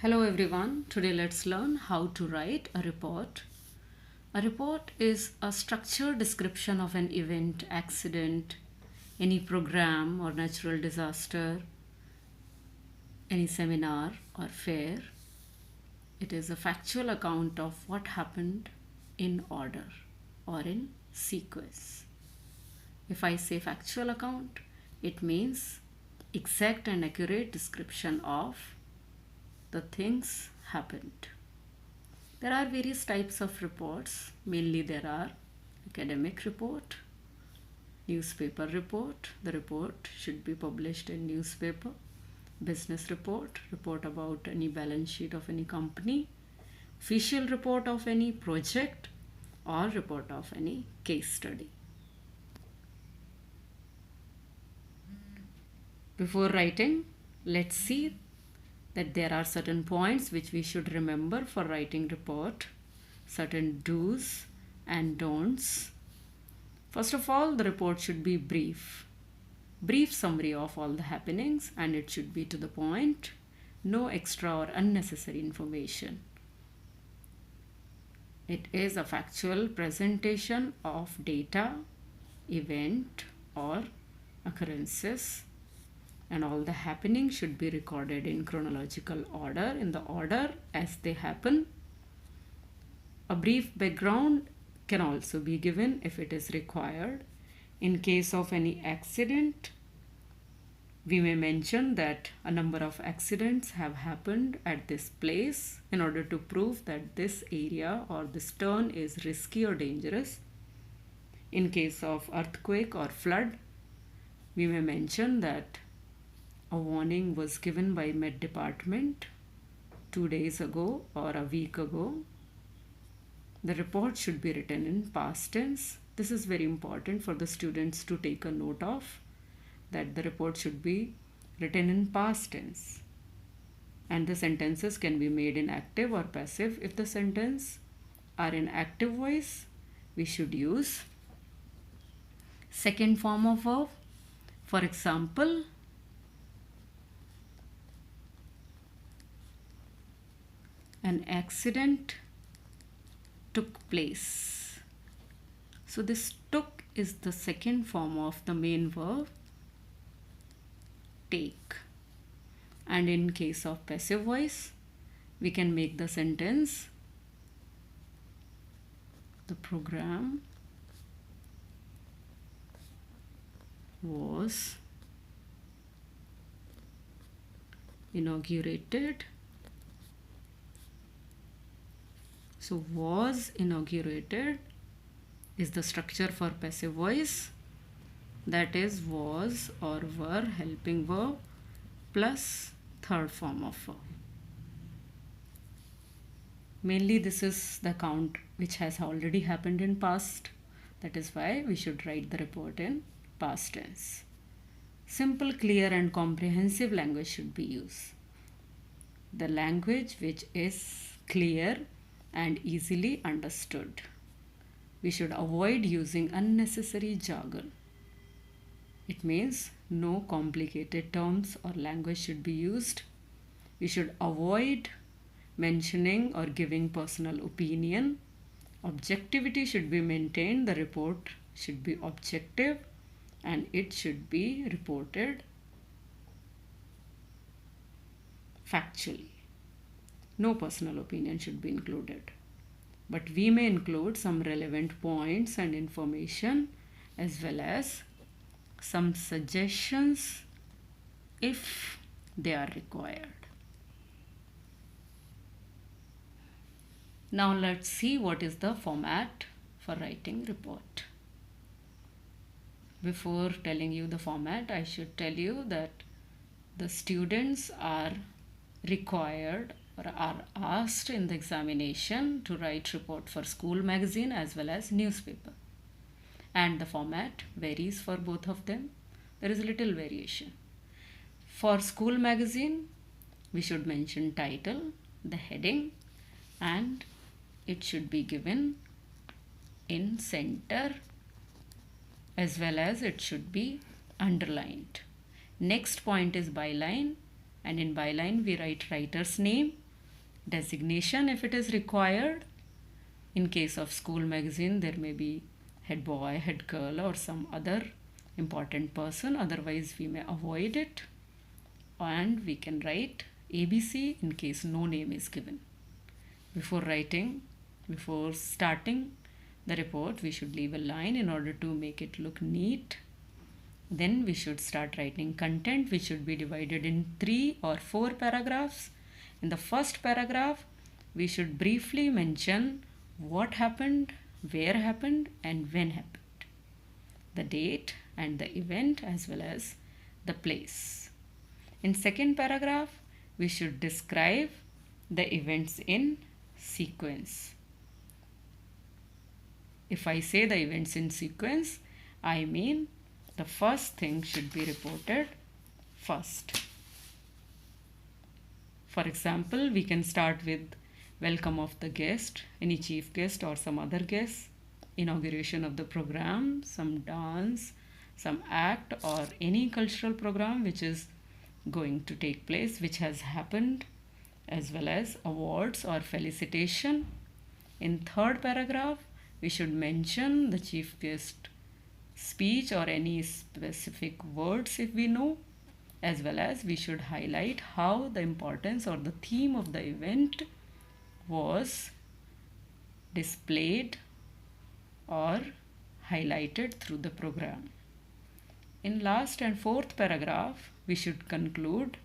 Hello everyone, today let's learn how to write a report. A report is a structured description of an event, accident, any program or natural disaster, any seminar or fair. It is a factual account of what happened in order or in sequence. If I say factual account, it means exact and accurate description of the things happened. There are various types of reports. Mainly there are academic report, newspaper report. The report should be published in newspaper. Business report, report about any balance sheet of any company. Official report of any project or report of any case study. Before writing, let's see that there are certain points which we should remember for writing report, certain do's and don'ts. First of all, the report should be brief summary of all the happenings, and it should be to the point, no extra or unnecessary information. It is a factual presentation of data, event or occurrences, and all the happenings should be recorded in chronological order, in the order as they happen. A brief background can also be given if it is required. In case of any accident, we may mention that a number of accidents have happened at this place in order to prove that this area or this turn is risky or dangerous. In case of earthquake or flood, we may mention that a warning was given by Met Department 2 days ago or a week ago. The report should be written in past tense. This is very important for the students to take a note of, that the report should be written in past tense. And the sentences can be made in active or passive. If the sentence are in active voice, we should use second form of verb. For example, an accident took place. So this took is the second form of the main verb take. And in case of passive voice, we can make the sentence, the program was inaugurated. So was inaugurated is the structure for passive voice, that is was or were helping verb plus third form of verb. Mainly this is the account which has already happened in past. That is why we should write the report in past tense. Simple, clear and comprehensive language should be used. The language which is clear and easily understood. We should avoid using unnecessary jargon. It means no complicated terms or language should be used. We should avoid mentioning or giving personal opinion. Objectivity should be maintained. The report should be objective and it should be reported factually. No personal opinion should be included. But we may include some relevant points and information as well as some suggestions if they are required. Now let's see what is the format for writing report. Before telling you the format, I should tell you that the students are required or are asked in the examination to write report for school magazine as well as newspaper, and the format varies for both of them. There is little variation. For school magazine, we should mention title, the heading, and it should be given in center as well as it should be underlined. Next point is byline, and in byline we write writer's name designation if it is required. In case of school magazine, there may be head boy, head girl, or some other important person. Otherwise, we may avoid it. And we can write ABC in case no name is given. Before starting the report, we should leave a line in order to make it look neat. Then we should start writing content, which should be divided in 3 or 4 paragraphs. In the first paragraph, we should briefly mention what happened, where happened, and when happened, the date and the event, as well as the place. In second paragraph, we should describe the events in sequence. If I say the events in sequence, I mean the first thing should be reported first. For example, we can start with welcome of the guest, any chief guest or some other guest, inauguration of the program, some dance, some act, or any cultural program which is going to take place, which has happened, as well as awards or felicitation. In third paragraph, we should mention the chief guest speech or any specific words if we know, as well as we should highlight how the importance or the theme of the event was displayed or highlighted through the program. In last and fourth paragraph, we should conclude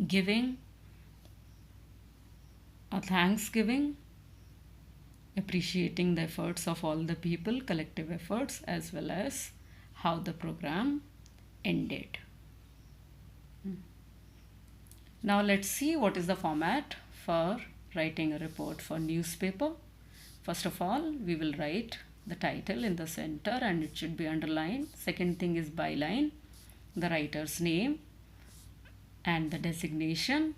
giving a thanksgiving, appreciating the efforts of all the people, collective efforts, as well as how the program ended. Now let's see what is the format for writing a report for newspaper. First of all, we will write the title in the center and it should be underlined. Second thing is byline, the writer's name and the designation.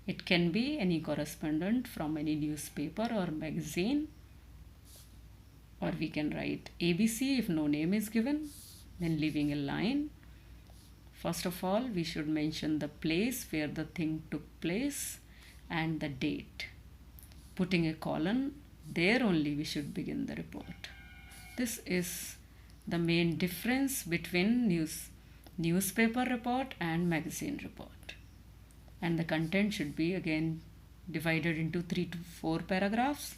It can be any correspondent from any newspaper or magazine, or we can write ABC if no name is given, then leaving a line. First of all, we should mention the place where the thing took place and the date. Putting a colon, there only we should begin the report. This is the main difference between newspaper report and magazine report. And the content should be again divided into 3 to 4 paragraphs.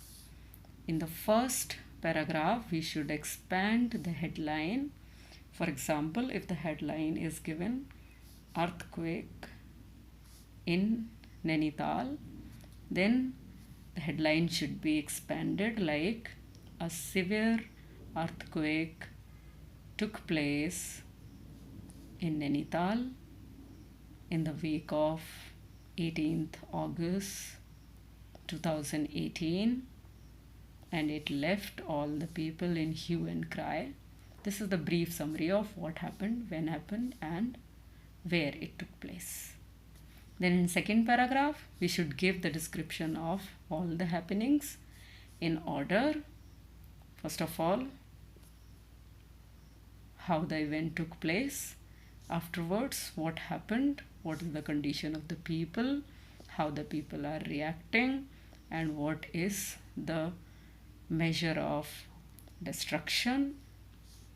In the first paragraph, we should expand the headline. For example, if the headline is given earthquake in Nainital, then the headline should be expanded like a severe earthquake took place in Nainital in the week of 18th August 2018, and it left all the people in hue and cry. This is the brief summary of what happened, when happened, and where it took place. Then in second paragraph, we should give the description of all the happenings in order. First of all, how the event took place. Afterwards, what happened, what is the condition of the people, how the people are reacting, and what is the measure of destruction.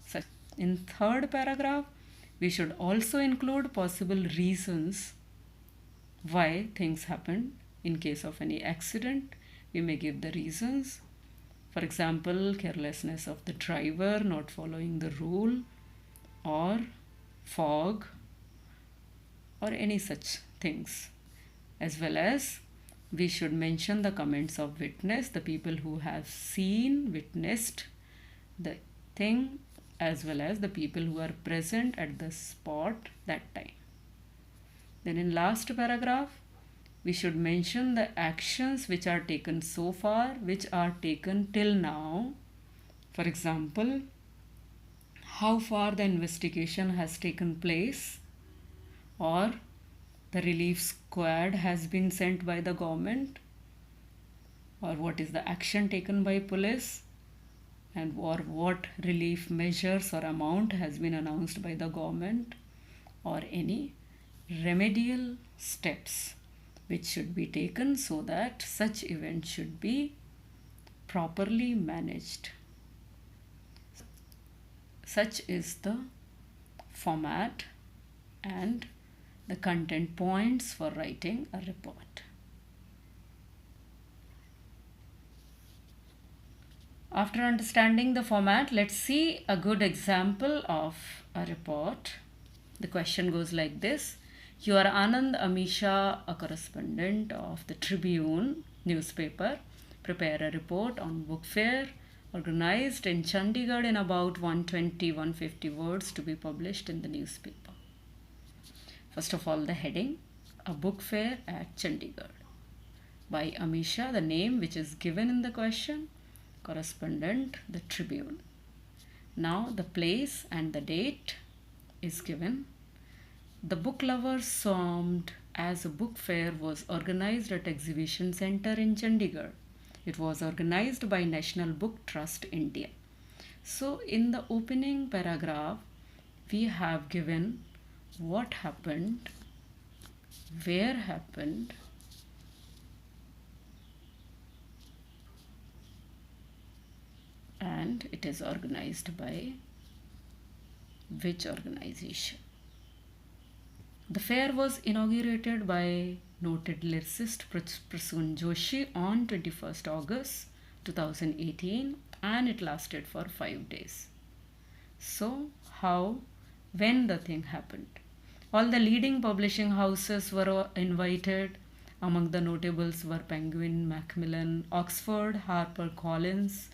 So in third paragraph, we should also include possible reasons why things happened. In case of any accident, we may give the reasons. For example, carelessness of the driver, not following the rule, or fog, or any such things. As well as we should mention the comments of witness, the people who have seen, witnessed the thing, as well as the people who are present at the spot that time. Then in last paragraph, we should mention the actions which are taken so far, which are taken till now. For example, how far the investigation has taken place, or the relief squad has been sent by the government, or what is the action taken by police, and or what relief measures or amount has been announced by the government, or any remedial steps which should be taken so that such event should be properly managed. Such is the format and the content points for writing a report. After understanding the format, let's see a good example of a report. The question goes like this. You are Anand Amisha, a correspondent of the Tribune newspaper. Prepare a report on book fair organized in Chandigarh in about 120-150 words to be published in the newspaper. First of all, the heading, a book fair at Chandigarh. By Amisha, the name which is given in the question, correspondent, the Tribune. Now the place and the date is given. The book lovers swarmed as a book fair was organized at Exhibition Center in Chandigarh. It was organized by National Book Trust India. So in the opening paragraph, we have given what happened, where happened, and it is organized by which organization. The fair was inaugurated by noted lyricist Prasoon Joshi on 21st August 2018 and it lasted for 5 days. So when the thing happened? All the leading publishing houses were invited. Among the notables were Penguin, Macmillan, Oxford, HarperCollins,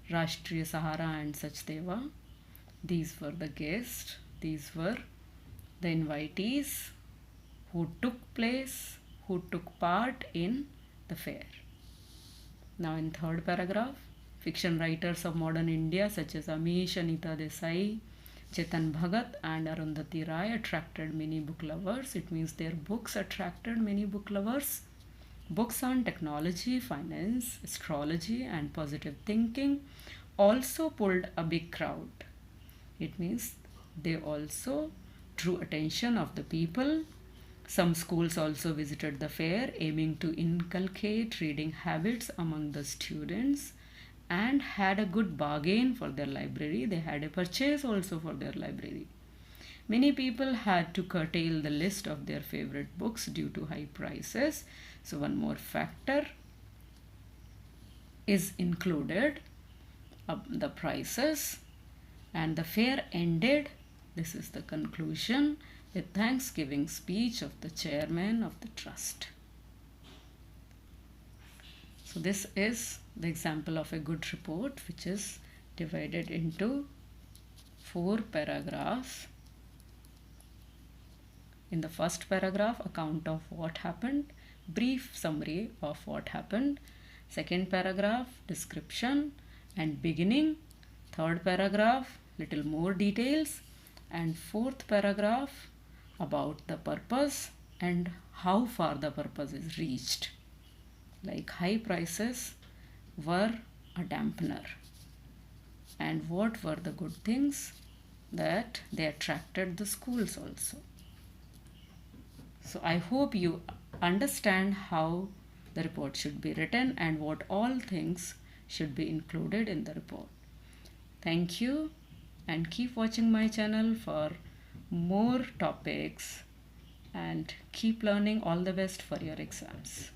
Rashtriya Sahara and Sachdeva. These were the guests. These were the invitees who took part in the fair. Now in third paragraph, fiction writers of modern India such as Amish, Anita Desai, Chetan Bhagat and Arundhati Rai attracted many book lovers. It means their books attracted many book lovers. Books on technology, finance, astrology and positive thinking also pulled a big crowd. It means they also drew attention of the people. Some schools also visited the fair aiming to inculcate reading habits among the students and had a good bargain for their library. They had a purchase also for their library. Many people had to curtail the list of their favorite books due to high prices. So one more factor is included, the prices, and the fair ended. This is the conclusion with Thanksgiving speech of the chairman of the trust. So this is the example of a good report which is divided into 4 paragraphs. In the first paragraph, account of what happened, brief summary of what happened. Second paragraph, description and beginning. Third paragraph, little more details. And fourth paragraph, about the purpose and how far the purpose is reached. Like high prices were a dampener. And what were the good things? That they attracted the schools also. So I hope you understand how the report should be written and what all things should be included in the report. Thank you and keep watching my channel for more topics and keep learning. All the best for your exams.